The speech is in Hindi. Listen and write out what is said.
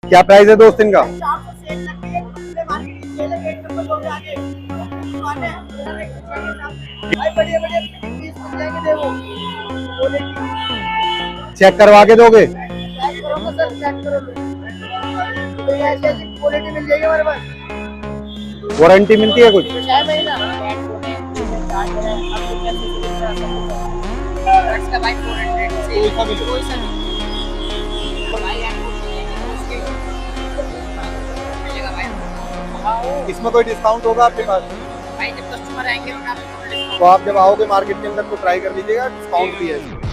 क्या प्राइस है दोस्त इनका? 400 चेक करवा के दोगे? क्वालिटी मिल जाएगी हमारे पास। वारंटी मिलती है कुछ? 6 महीना इसमें कोई डिस्काउंट होगा आपके पास? भाई जब कस्टमर आएंगे तो आप जब आओगे मार्केट के अंदर तो ट्राई कर लीजिएगा, डिस्काउंट भी है।